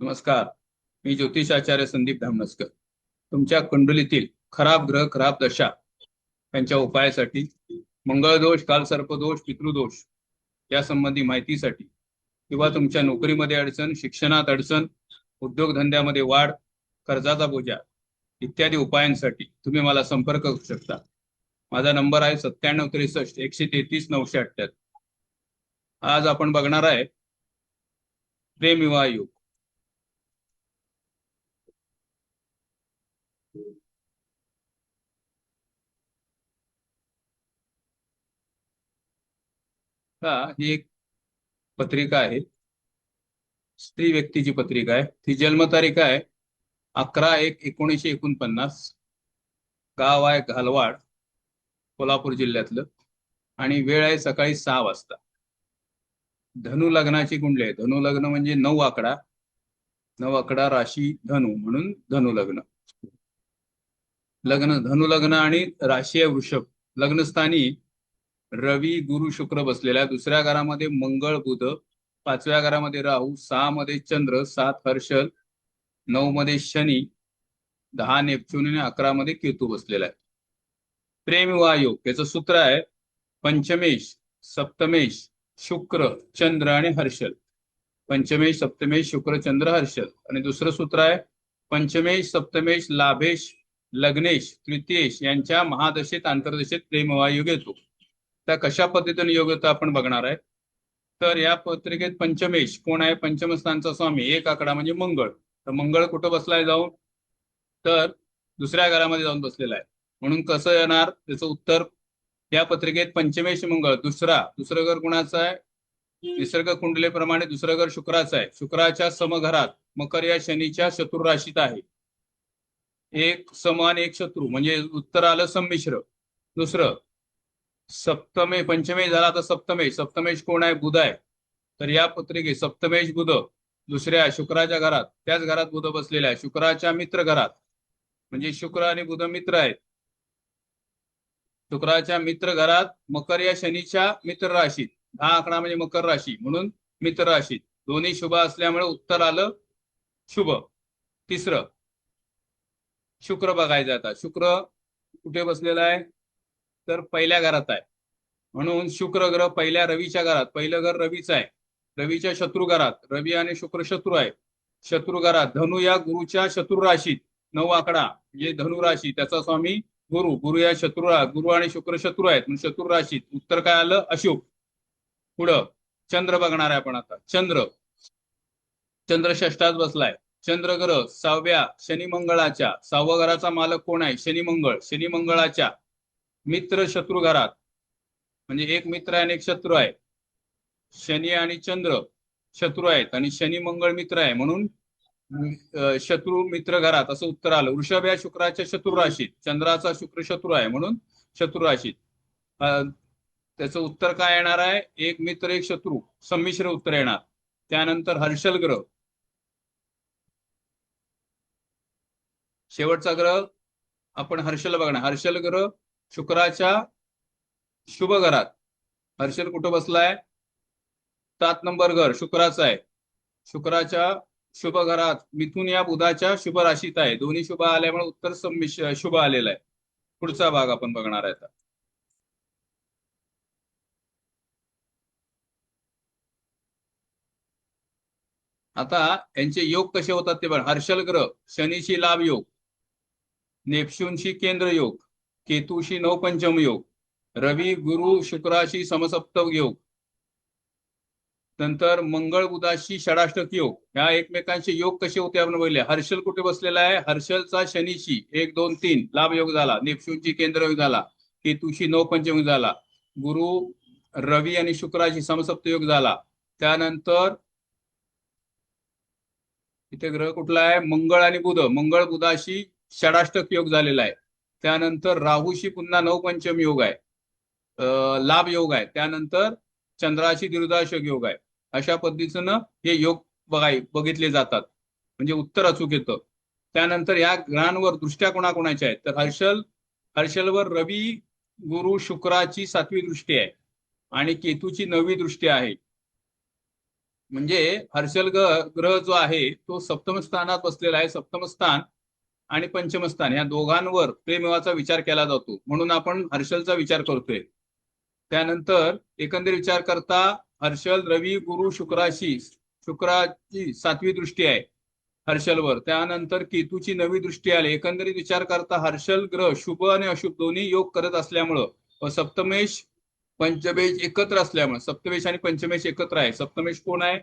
नमस्कार. मी ज्योतिषाचार्य संदीप धामणसकर. तुमच्या कुंडलीतील खराब ग्रह, खराब दशा यांच्या उपायासाठी, मंगळ दोष, कालसर्पदोष, पितृदोष या संबंधी माहितीसाठी किंवा तुमच्या नोकरीमध्ये अडचण, शिक्षणात अडचण, उद्योगधंद्यामध्ये वाढ, कर्जाचा बोजा इत्यादी उपायांसाठी तुम्ही मला संपर्क करू शकता. माझा नंबर आहे 9763 133 978. आज आपण बघणार आहे प्रेम विवाह योग. ही एक पत्रिका आहे, स्त्री व्यक्तीची पत्रिका आहे. ती जन्मतारीख आहे 11/1/1949. गाव आहे घालवाड, कोल्हापूर जिल्ह्यातलं, आणि वेळ आहे सकाळी 6 वाजता. धनु लग्नाची कुंडली आहे. धनु लग्न म्हणजे 9 आकडा, 9 आकडा राशी धनु, म्हणून धनु लग्न. धनु लग्न आणि राशी आहे वृषभ. लग्नस्थानी रवी, गुरु, शुक्र बसलेला. दुसऱ्या घरामध्ये मंगळ, बुध. 5व्या घरामध्ये राहू. 6 मध्ये चंद्र. 7 हर्षल. 9 मध्ये शनी. 10 नेपच्यून आणि 11 मध्ये केतू बसलेला आहे. प्रेम विवाह योग याचं सूत्र आहे पंचमेश, सप्तमेश, शुक्र, चंद्र आणि हर्षल. पंचमेश, सप्तमेश, शुक्र, चंद्र, हर्षल. आणि दुसरं सूत्र आहे पंचमेश, सप्तमेश, लाभेश, लग्नेश, तृतीयेश यांच्या महादशेत, आंतरदशेत प्रेम विवाह योग येतो. त्या कशा पद्धतीने योग येतो आपण बघणार आहे. तर या पत्रिकेत पंचमेश कोण आहे? पंचम स्थानचा स्वामी, 1 आकडा म्हणजे मंगळ. तर मंगळ कुठं बसलाय जाऊन? तर दुसऱ्या घरामध्ये जाऊन बसलेला आहे. म्हणून कसं येणार त्याचं उत्तर? या पत्रिकेत पंचमेश मंगळ. दुसरं घर कुणाचं आहे? निसर्ग कुंडलीप्रमाणे दुसरं घर शुक्राचं आहे. शुक्राच्या समघरात मकर या शनीच्या शत्रू राशीत आहे. एक सम आणि एक शत्रू म्हणजे उत्तर आलं संमिश्र. दुसरं पंचमेश झाला तर सप्तमेश कोण आहे? बुध आहे. तर या पत्रिकेत सप्तमेश बुध दुसऱ्या शुक्राच्या घरात, त्याच घरात बुध बसलेला आहे. शुक्राच्या मित्र घरात, म्हणजे शुक्र आणि बुध मित्र आहेत. शुक्राच्या मित्र घरात मकर या शनीच्या मित्र राशीत. 10 आकडा म्हणजे मकर राशी, म्हणून मित्र राशीत. दोन्ही शुभ असल्यामुळे उत्तर आलं शुभ. तिसरं शुक्र बघायचं. आता शुक्र कुठे बसलेला आहे? तर पहिल्या घरात आहे. म्हणून शुक्र ग्रह पहिल्या रवीच्या घरात. पहिलं घर रवीचं आहे. रवीच्या शत्रू घरात. रवी आणि शुक्र शत्रू आहे. शत्रू घरात धनु या गुरुच्या शत्रू राशीत. 9 आकडा म्हणजे धनु राशी, त्याचा स्वामी गुरु या गुरु आणि शुक्र शत्रू आहेत, म्हणून शत्रू राशीत. उत्तर काय आलं? अशुभ. पुढं चंद्र बघणार आहे आपण आता. चंद्र षष्ठात बसलाय. चंद्र ग्रह 6व्या शनी मंगळाच्या, 6व्या घराचा मालक कोण आहे? शनी मंगळ. शनी मंगळाच्या मित्र शत्रू घरात, म्हणजे एक मित्र आहे आणि एक शत्रू आहे. शनी आणि चंद्र शत्रू आहेत आणि शनी मंगळ मित्र आहे, म्हणून शत्रू मित्र घरात असं उत्तर आलं. वृषभ या शुक्राच्या शत्रू राशीत. चंद्राचा शुक्र शत्रू आहे म्हणून शत्रू राशीत. त्याचं उत्तर काय येणार आहे? एक मित्र एक शत्रू, संमिश्र उत्तर येणार. त्यानंतर हर्षल ग्रह, शेवटचा ग्रह आपण हर्षल बघणार. हर्षल ग्रह शुक्राच्या शुभ घरात. हर्षल कुठं बसलाय? 7 नंबर घर शुक्राचं आहे. शुक्राच्या शुभ घरात मिथुन या बुधाच्या शुभ राशीत आहे. दोन्ही शुभ आल्यामुळे उत्तर संमिश्र शुभ आलेलं आहे. पुढचा भाग आपण बघणार आहे. आता यांचे योग कसे होतात ते बघा. हर्षल ग्रह शनीशी लाभ योग, नेपच्यूनशी केंद्र योग, केतूशी नवपंचम योग, रवी गुरु शुक्राशी समसप्त योग, नंतर मंगळ बुधाशी षडाष्टक योग. ह्या एकमेकांचे योग कसे होते आपण बघले. हर्षल कुठे बसलेला आहे? हर्षलचा शनीशी 1 2 3 लाभ योग झाला. नेपच्यूनची केंद्र योग झाला. केतूशी नवपंचम योग झाला. गुरु रवी आणि शुक्राशी समसप्त योग झाला. त्यानंतर इथे ग्रह कुठला आहे? मंगळ आणि बुध. मंगळ बुधाशी षडाष्टक योग झालेला आहे. त्यानंतर राहूशी पुन्हा नवपंचम योग आहे, लाभ योग आहे. त्यानंतर चंद्राशी दीर्घाशक योग आहे. अशा पद्धतीनं हे योग बघितले जातात, म्हणजे उत्तर अचूक येतं. त्यानंतर या ग्रहांवर दृष्ट्या कोणाकोणाच्या आहेत? तर हर्षलवर रवी गुरु शुक्राची 7वी दृष्टी आहे आणि केतूची 9वी दृष्टी आहे. म्हणजे हर्षल ग्रह जो आहे तो सप्तम स्थानात बसलेला आहे. सप्तम स्थान आणि पंचम स्थान या दोघांवर प्रेमविवाहाचा विचार केला जातो, म्हणून आपण हर्षलचा विचार करतोय. त्यानंतर एकंदरीत विचार करता हर्षल रवी गुरु शुक्राची 7वी दृष्टी आहे हर्षलवर. त्यानंतर केतूची 9वी दृष्टी आली. एकंदरीत विचार करता हर्षल ग्रह शुभ आणि अशुभ दोन्ही योग करत असल्यामुळं व सप्तमेश पंचमेश एकत्र असल्यामुळे, सप्तमेश आणि पंचमेश एकत्र आहे. सप्तमेश कोण आहे?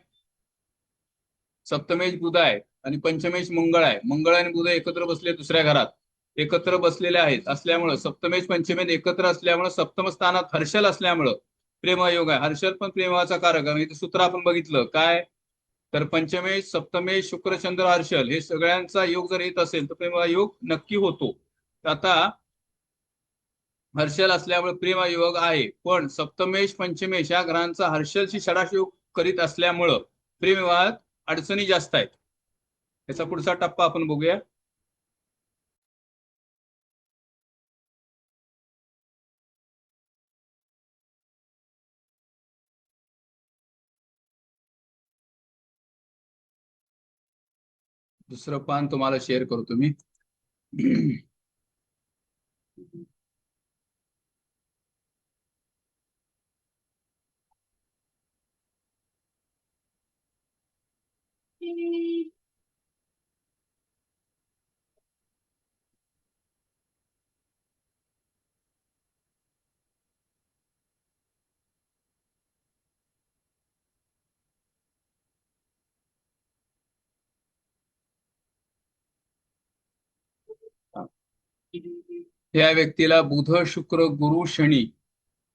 सप्तमेश बुध आहे आणि पंचमेश मंगळ आहे. मंगळ आणि बुध एकत्र बसले दुसऱ्या घरात, एकत्र बसलेले आहेत असल्यामुळं सप्तमेश पंचमेश एकत्र असल्यामुळं सप्तम स्थानात हर्षल असल्यामुळं प्रेमयोग आहे. हर्षल पण प्रेमाचा कारक आहे. इथे सूत्र आपण बघितलं काय, तर पंचमेश सप्तमेश शुक्र चंद्र हर्षल हे सगळ्यांचा योग जर येत असेल तर प्रेमयोग नक्की होतो. आता हर्षल असल्यामुळे प्रेमयोग आहे, पण सप्तमेश पंचमेश या ग्रहांचा हर्षलशी षडाशयोग करीत असल्यामुळं प्रेमविवाहात अडचणी जास्त आहेत. याचा पुढचा टप्पा आपण बघूया. दुसरं पान तुम्हाला शेअर करतो मी. या व्यक्तीला बुध शुक्र गुरु शनी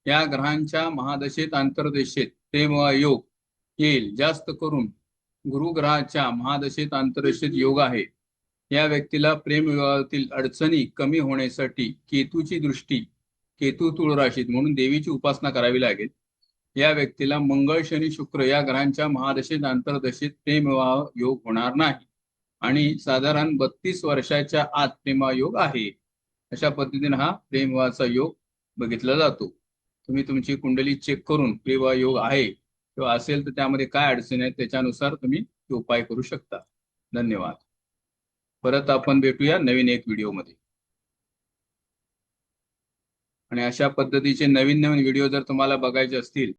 या ग्रहांच्या महादशेत आंतरदशेत प्रेमविवाह योग येईल. जास्त करून गुरु ग्रहाच्या महादशेत आंतरदशेत योग आहे. या व्यक्तीला प्रेमविवाहातील अडचणी कमी होण्यासाठी केतूची दृष्टी, केतू तुळ राशीत म्हणून देवीची उपासना करावी लागेल. या व्यक्तीला मंगळ शनी शुक्र या ग्रहांच्या महादशेत आंतरदशेत प्रेमविवाह योग होणार नाही आणि साधारण 32 वर्षाच्या आत प्रेमविवाह योग आहे. अशा पद्धतीने हा प्रेमविवाहाचा योग बघितला जातो. तुम्ही तुमची कुंडली चेक करून प्रेमविवाह योग आहे किंवा असेल तर त्यामध्ये काय अडचणी आहेत त्याच्यानुसार तुम्ही उपाय करू शकता. धन्यवाद. परत आपण भेटूया नवीन एक व्हिडिओमध्ये. आणि अशा पद्धतीचे नवीन नवीन व्हिडिओ जर तुम्हाला बघायचे असतील